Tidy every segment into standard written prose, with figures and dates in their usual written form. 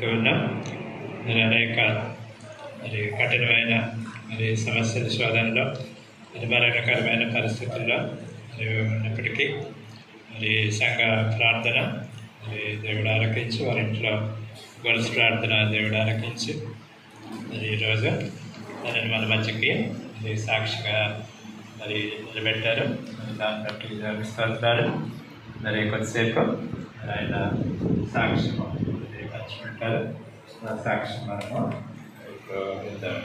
ఉన్నాం. మరి అనేక కఠినమైన సమస్యల శోధనలో మరణకరమైన పరిస్థితుల్లో ఉన్నప్పటికీ సంఘ ప్రార్థన దేవుడు ఆలకించి, వారి ఇంట్లో గొలుసు ప్రార్థన దేవుడు ఆలకించి ఈరోజు దానిని మన మధ్యకి సాక్షిగా నిలబెట్టారు. దాన్ని బట్టి స్తోత్రాలు. కొద్దిసేపు ఆయన సాక్ష్యం పంచుకుంటారు. సాక్ష్యం మనము ఇప్పుడు విందాం.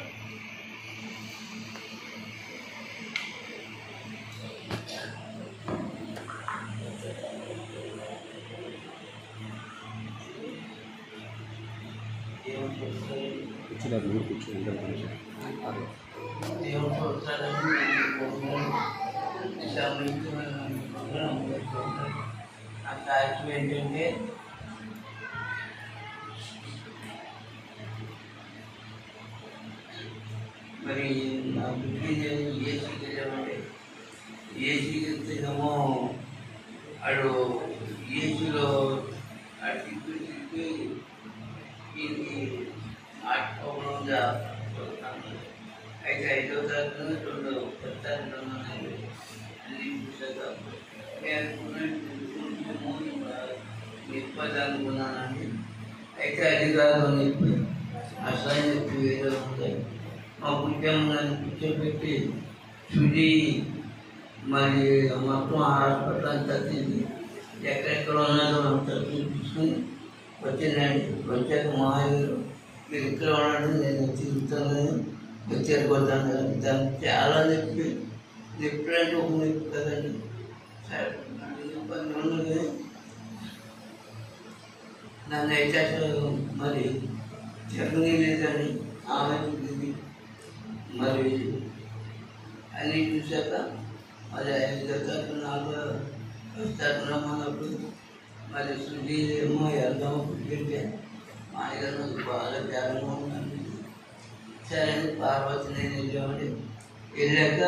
ఏంటంటే మరి నా బుద్ధి ఏసీకి వెళ్ళామంటే ఏసీకి వెళ్తేనేమో అడు ఏసీలో తిప్పి ఇది ఆటోగా అయితే 5వ తారీఖున 2వ తారీఖున అన్ని చూసాక నిప్పది అనుకున్నానండి. అయితే అది కాదు అని చెప్పి అసలు చెప్పి వేరే ఉంటాయి. మా కుటుంబాన్ని కూర్చోబెట్టి శుద్ధి మరి మొత్తం హాస్పిటల్ అంతా తిరిగి ఎక్కడెక్కడ ఉన్నారో అంతా చూపించుకుని వచ్చిందండి. వచ్చాక మాయగారు మీరు ఇక్కడ ఉన్నాడు, నేను తిరుగుతాను, వచ్చేపోతాను. దానికి చాలా నొప్పి అంటే ఒక నొప్పి కదండి. సరే ఉన్నది నన్ను అయితే అసలు మరి జర్నీ లేదని ఆమె మరి అన్నీ చూశాక మరి 5వ తారీఖు 4వ తారీఖున అన్నప్పుడు మరి శుద్ధి ఏమో వెళ్దాము పుట్టింటే మా ఆయన బాగా బేరంగా ఉన్నాను. సరే పార్వతి నేను వెళ్ళామండి. వెళ్ళాక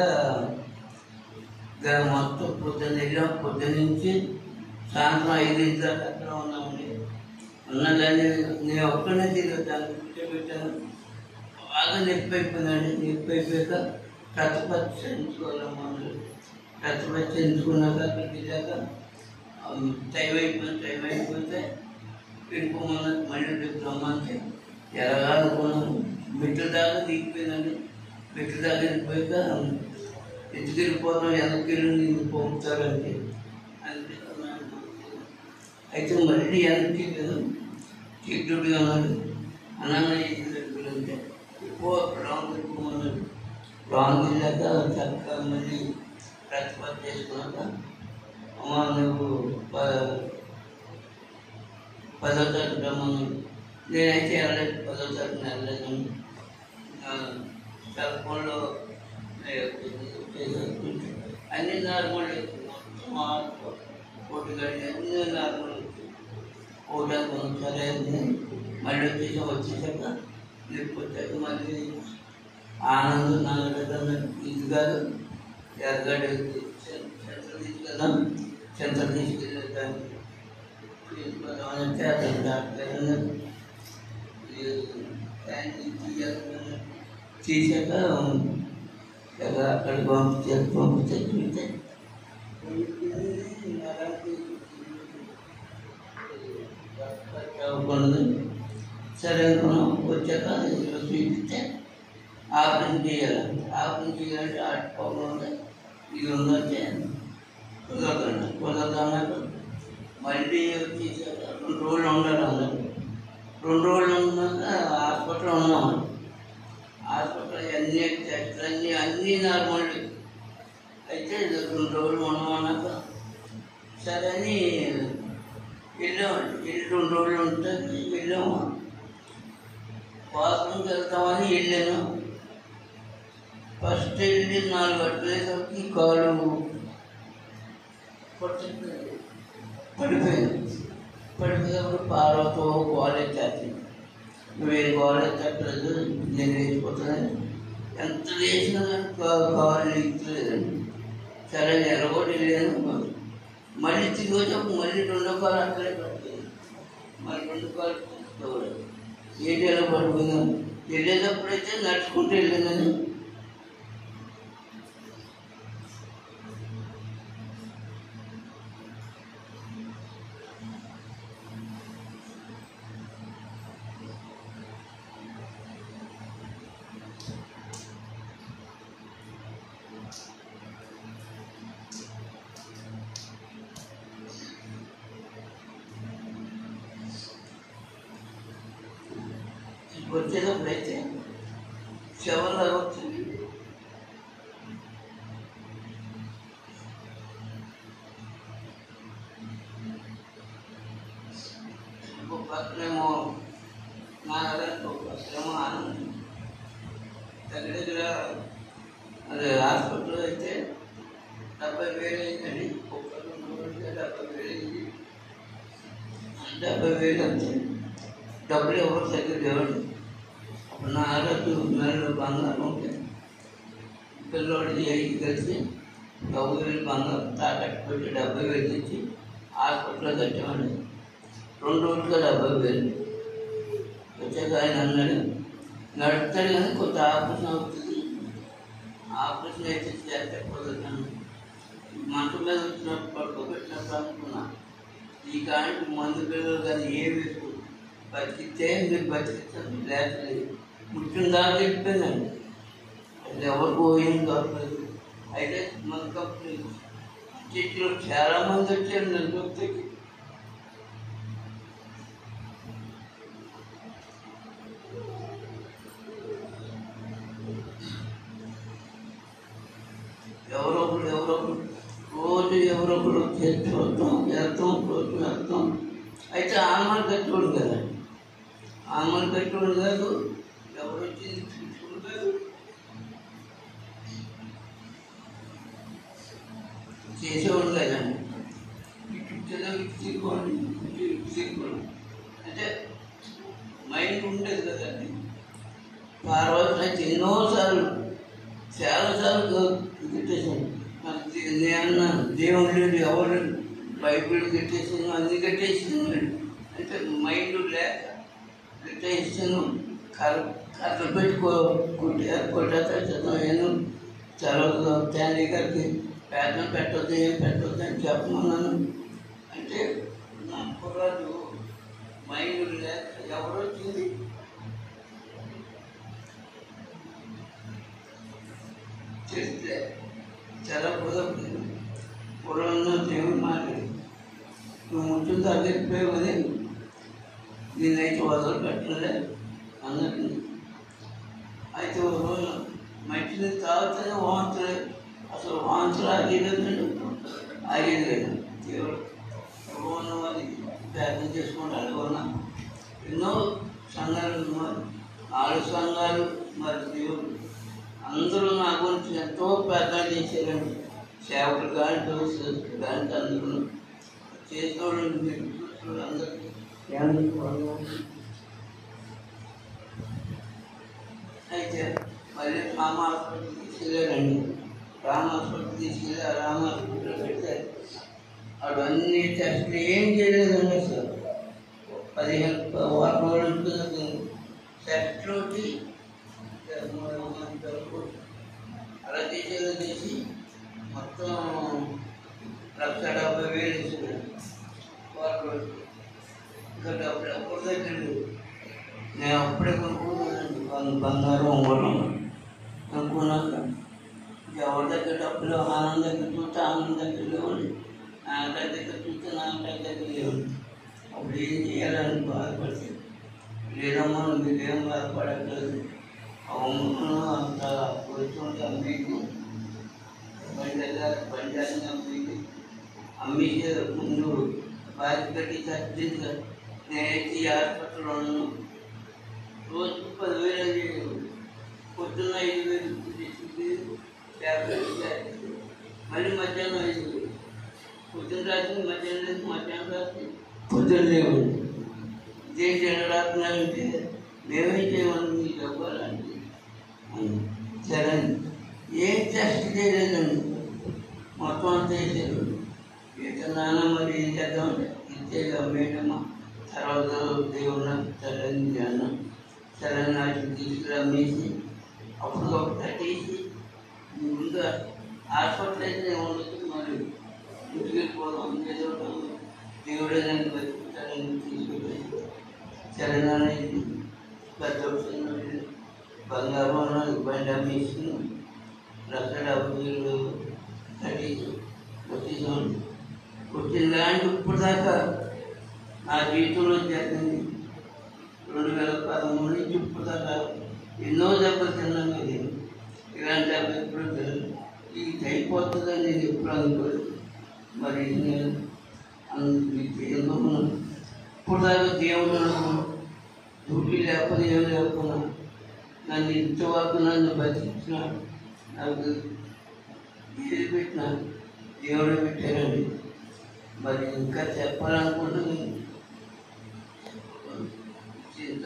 మొత్తం పొద్దున్న వెళ్ళాం. పొద్దున్న నుంచి సాయంత్రం 5 దాకా అక్కడ ఉన్నామండి. ఉన్నదాన్ని నేను ఒక్కనే తిరుగుతాను, కూర్చోబెట్టాను. బాగా నొప్పి అయిపోయిందండి. నొప్పి అయిపోయాక రక్తపరీక్ష చేయించుకోవాలమ్మా. రక్తపరీక్ష చేయించుకున్నాక అక్కడికి వెళ్ళాక టైం అయిపోతే వెళ్ళిపోమన్నా. మళ్ళీ రేపు రమ్మంటే ఎలాగా అనుకున్నాను. మెట్ల దాకా దిగిపోయిందండి. మెట్ల దాకా వెళ్ళిపోయాక ఎందుకు వెళ్ళిపోతాం, వెనక్కి నేను పంపుతారండి అంటే అయితే మళ్ళీ వెనక్కి వెళ్ళాను. చీకటిగా ఉన్నాడు. అన్నయ్య ఎక్కువ రాంగ్ వెళ్ళిపోమన్నాడు. రాంగ్ వెళ్ళాక చక్కగా మళ్ళీ రక్తపరీక్ష చేసుకున్నాక అమ్మ నువ్వు 10వ తారీఖు రమ్మన్నాడు. నేనైతే వెళ్ళలేదు. 10వ తారీఖున వెళ్ళలేదు. సెల్ ఫోన్లో అన్ని నార్మల్, మొత్తం కోటి గడి అన్ని నార్మల్ పోవడానికి సరే మళ్ళీ వచ్చేసాక లేకపోతే మళ్ళీ ఆనందం నాలుగు ఇది కాదు ఎర్రగడ్డ సెంటర్ తీసుకెళ్దాం, సెంటర్ తీసుకెళ్ళేదాన్ని అంటే అతను డాక్టర్ తీసాక అక్కడ పంపితే చూస్తే అవ్వకూడదు. సరే అనుకున్నాం. వచ్చాక చూపిస్తే ఆపరేషన్ చేయాలి. ఆపరేషన్ చేయాలంటే హార్ట్ ప్రాబ్లం ఉంది, ఇది ఉందంటే కుదరదన్నాక మళ్ళీ వచ్చేసాక 2 రోజులు ఉండాలి అన్నారు. 2 రోజులు ఉన్నాక హాస్పిటల్లో ఉన్నాము. హాస్పిటల్ అన్ని టెస్టులు అన్నీ నార్మల్. అయితే 2 రోజులు ఉన్నామన్నాక సరే అని వెళ్ళామండి. వెళ్ళి 2 రోజులు ఉంటుంది వెళ్ళాము. బాత్రూమ్కి వెళ్తామని వెళ్ళాను. ఫస్ట్ వెళ్ళి 4 అడుగులకి కాలు పడిపోయినప్పుడు పార్వతో కాలేజ్ చేస్తుంది. నువ్వేం కాలేజ్ చెప్పలేదు, నేను వేసిపోతున్నాను. ఎంత వేసినా కాలు ఇచ్చలేదండి. సరే ఎరగొట్టి వెళ్ళాను. మళ్ళీ తిరిగి వచ్చి మళ్ళీ 2వ కాలు అక్కడే పడుతుంది. మరి 2 కాలు ఏరియాలో పడిపోయినాను. వెళ్ళేటప్పుడైతే నడుచుకుంటూ వెళ్ళాను. వచ్చేటప్పుడైతే శవంలా వచ్చింది. ఒక పక్కనేమో నాగరాజు, ఒక పక్కనేమో ఆనందం. దగ్గర దగ్గర అది హాస్పిటల్ అయితే 70,000 అయిందండి. ఒక్కరు 70,000 అయింది. 70,000 అంతే. డబ్బులు ఎవరు దగ్గర లేవండి. అప్పుడు నా ఆరోగ్య నెలలో బంగారం ఉంటే పిల్లోడిది 5 కలిసి 70,000 బంగారం తాకట్టు పెట్టి 70,000 తెచ్చి హాస్పిటల్లో కట్టామండి. 2 రోజులుగా 70,000 వచ్చాక ఆయన అన్నాడు, నడుపుతాడు కానీ కొంత ఆపరేషన్ అవుతుంది, ఆపరేషన్ అయితే చేర్చకపోతున్నాను. మంచం మీద వచ్చినప్పుడు పడుకోబెట్టినప్పుడు అనుకున్నా, ఈ కాంటి మందు పిల్లలు కానీ ఏ వేసు బతికితే మీరు బతికించండి, లేకపోలేదు. ముఖ్యం దాకా వెళ్ళిపోయిందండి. అది ఎవరికి ఏం దొరకలేదు. అయితే మన కంపెనీ చెట్లు చాలామంది వచ్చారు నన్ను చూస్తే. ఎవరొకరు రోజు ఎవరొకరు చేసి చూద్దాం, వెళ్తాం, రోజు వెళ్తాం. అయితే ఆనమని కట్టుకోడు కదండి, ఆనమని కట్టుకోడు కాదు, ఎవరు వచ్చింది చూసుకోడు కాదు, చేసేవాడు కదండి. ఇచ్చుకోండి అంటే మైండ్ ఉండేది కదండి. పార్వతి అయితే ఎన్నోసార్లు చాలాసార్లు కట్టేసాను. నేను దేవుడు లేడు, ఎవరు లేడు, బైబిల్ కట్టేసాను, అన్ని కట్టేసాను. అంటే మైండ్ లేక కట్టేసాను. కర్ర పెట్టి కొట్టేస్తాను. చాలా తండ్రి గారికి పేదం పెట్టొద్దు, ఏం పెట్టొద్దు అని చెప్పమన్నాను. అంటే నా కుర్రాడు మైండ్ లేక ఎవరు వచ్చింది చేస్తే చాలా కుదరదు. పూర్వంలో దేవుడు మాట్లాడి నువ్వు ముట్టు తగ్గిపోయావని నేనైతే వదలు పెట్టలే అన్నట్టు. అయితే ఒక రోజు మంచిని తాగితేనే వాంతులే, అసలు వాంతులు ఆగేది లేదు. దేవుడు ఉన్న వారి ప్రార్థన చేసుకుంటారు. ఉన్నా ఎన్నో సంఘాలు ఉన్నారు, 4 సంఘాలు. మరి దేవుడు అందరూ నా గురించి ఎంతో ప్రార్థన చేశారండి. సేవకులు కానీ దోస్తులు కానీ అందరూ చేసేవాళ్ళు. మీరు చూసుకోండి, అందరికీ అయితే మళ్ళీ రామ హాస్పిటల్ తీసుకెళ్ళారండి. రామ హాస్పిటల్ తీసుకెళ్ళి ఆ రామ హాస్పిటల్లో పెట్టారు. వాడు అన్ని టెస్టులు ఏం చేయలేదండి. అసలు 15 వారం రోజులు టెస్ట్లు అలా చేసి మొత్తం 1,70,000 ఇస్తున్నాడు. వారం రోజులు ఇంకా డబ్బులు అప్పుడు దగ్గర నేను అప్పుడే కొనుక్కున్నాను. బంగారం ఉంగరం అనుకున్నాక ఎవరి దగ్గర డబ్బులు ఆనందం దగ్గర చూస్తే ఆనందం దగ్గర లేవండి, నాన్న దగ్గర చూస్తే నాన్న దగ్గర లేవండి. అప్పుడు ఏం చేయాలని బాధపడితే లేదమ్మా మీరేం బాధపడట్లేదు, అవును అంత కూర్చుంటే అమ్మేకు బండి అమ్మేకి అమ్మేసే ముందు బాధ్యత పెట్టి చచ్చింది. నేనైతే ఈ హాస్పిటల్లో ఉన్నాను. రోజుకు 10,000 అయ్యేది. పొద్దున్న 5,000 మళ్ళీ మధ్యాహ్నం 5,000. పొద్దున్న రాత్రి మధ్యాహ్నం లేదు, మధ్యాహ్నం రాత్రి పొద్దున్న లేవు. దేనికి రాత్రంటే మేమేం చేయమని మీకు అవ్వాలంటే సరే ఏం టెస్ట్ చేయలేదండి. మొత్తం అంతా వేసారు. ఇక నాన్న మరి ఏం చేద్దామంటే ఇంతేగా మేడమ్మా తర్వాత దేవుడు నాకు తెల్లని అన్నాం తెల్లని నాటిని తీసుకురమ్మేసి అప్పుడు ఒక కట్టేసి ముందు హాస్పిటల్ అయితే ఉండదు మరి ఇంటికి వెళ్ళిపోదాం దేవుడే దాన్ని బతికించాలని తీసుకుపోయి తెలంగాణ పెద్ద బంగారం బండి అమ్మేసుకుని 1,70,000 కట్టేసి వచ్చేసాం. వచ్చిన ల్యాండ్ ఇప్పుడు దాకా నా జీవితంలో జరిగింది 2013 నుంచి ఇప్పుడు దాకా ఎన్నో దెబ్బలు తిన్నాను. నేను ఇలాంటి దెబ్బలు ఎప్పుడు తిన్నాను. ఇది అయిపోతుందని నేను ఎప్పుడు అనుకోలేదు. మరి నేను ఎందుకు ఇప్పుడు దాకా దేవుడు డ్యూటీ లేకపోతే ఏం లేకున్నా నన్ను ఇంతవరకు నన్ను బతికించిన నాకు ఏది పెట్టినా దేవుడు పెట్టారండి. మరి ఇంకా చెప్పాలనుకుంటున్నాను. చింత